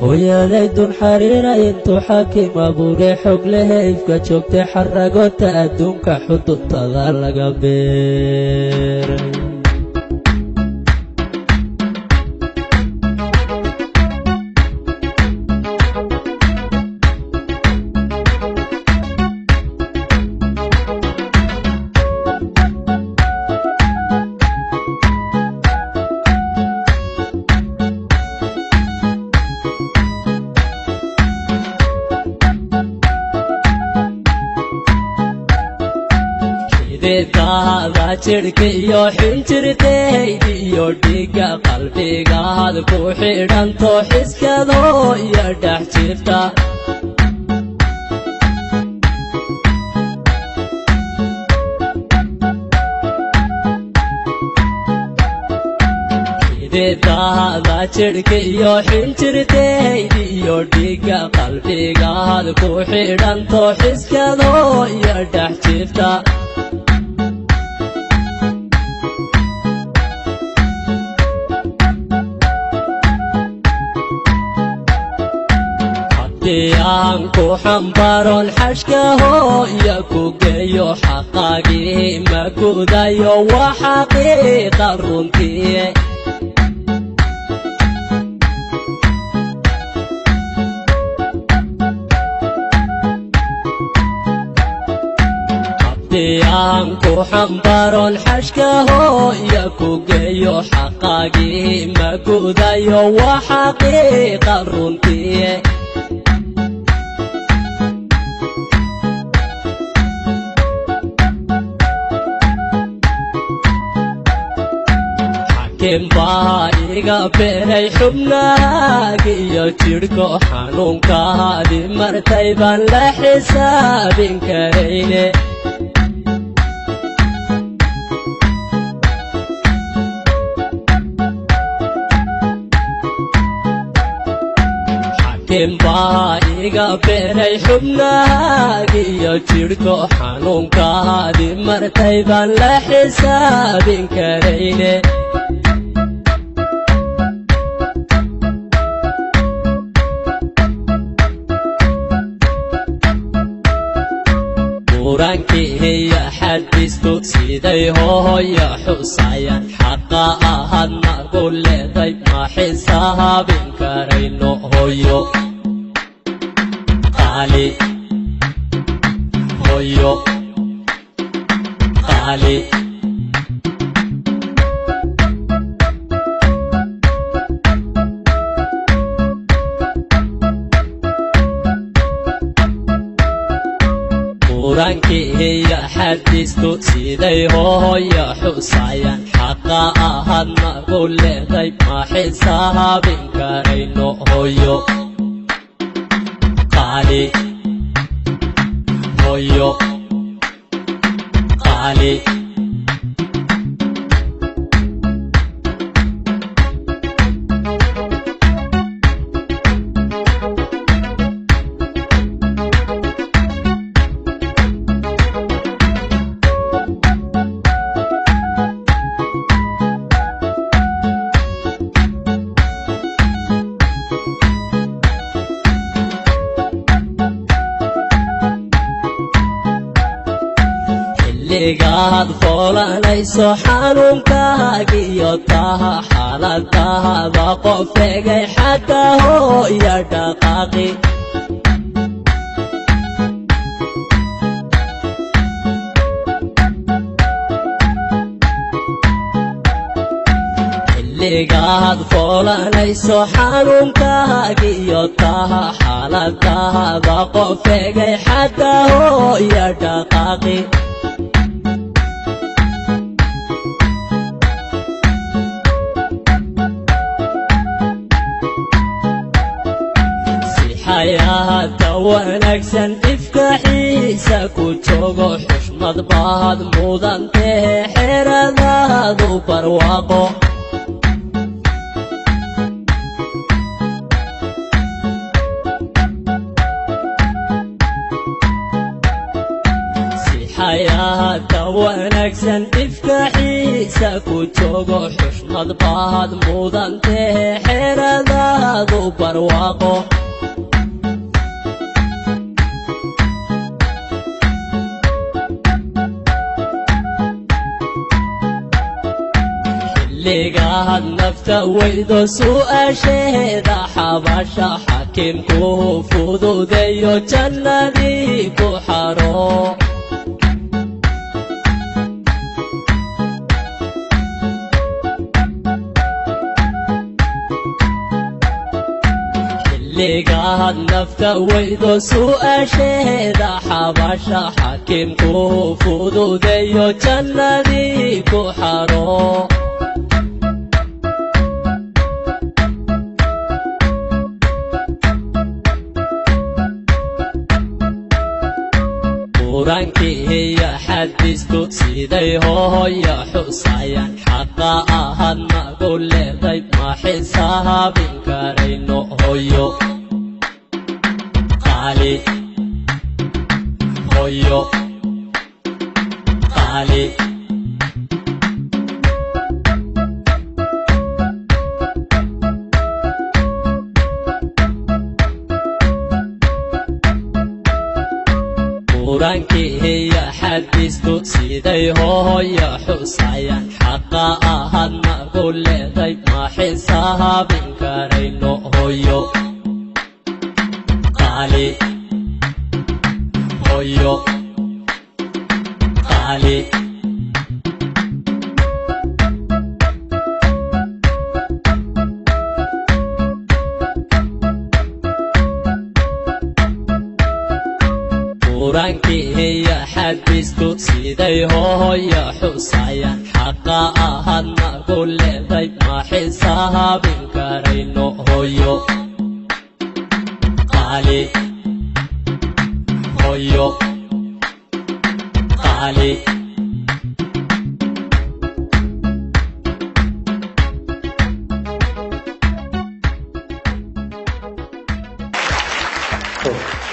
hooyaday dun xariira intuu xaakim abuuray xog lehe ifka joogtay xaragota adduunka xuduntada laga beeray beedkaada jirhka iyo xinjirtayda iyo dhiigga qalbigaad ku xidhanto xiskadoo iyo dhex jirta beedkaada jirhka iyo xinjirtayda iyo dhiigga qalbigaad ku xidhanto xiskadoo iyo dhex jirta aan ku xambaron xashka hooya ku geeyo xaqaagii ma gudayo waa xaqiiqa runtii aan ku xambaron xashka hooya ku geeyo xaqaagii ma gudayo waa xaqiiqa runtii baa iga beeray xubnaaga iyo jidhko xanuunkaadii martay baan la xisaabin karayne xakim baa iga beeray xubnaaga iyo jidhko xanuunkaadii martay baan la xisaabin karayne quraankiiya xadiistu siday hooya xusayaan xaqa ahad nagu leeday ma xisaabin karayno hooyo qaali hooyo qaali quraankiiya xadiistu siday hooya xusayaan xaqa ahad nagu leeday ma xisaabin karayno hooyo qaali hooyo qaali xilligaad foolanayso xanuunkaaga iyo taha xaaladaada qof egay xagga hooya dhaqaaqi xilligaad foolanayso xanuunkaaga iyo taha xaaladaada qof egay xagga hooya dhaqaaqi حياة wanaagsan ifka xiisa ku joogo xushmad baad mudantee xeradaadu barwaaqo si xayaata wanaagsan ifka xiisa hargeysa ku joogo xushmad baad mudantee xeradaadu barwaaqo xilligaad nafta weydo su'aasheeda xabasha xakiimku fududeeyo jannadii ku xaro xilligaad nafta weydo su'aasheeda xabasha xakiimku fududeeyo jannadii ku xaro quraankiiya xadiisku siday hooya xusayaan xaqa ahad nagu leeday ma xisaabin karayno hooyo qaali hooyo qaali quraankiiya xadiisku siday hooya xusayaan xaqa ahad nagu leeday ma xisaabin karayno hooyo qaali hooyo qaali quraankiiya xadiisku siday hooya xusayaan xaqa ahad nagu leeday ma xisaabin karayno hooyo qaali hooyo qaali Cool.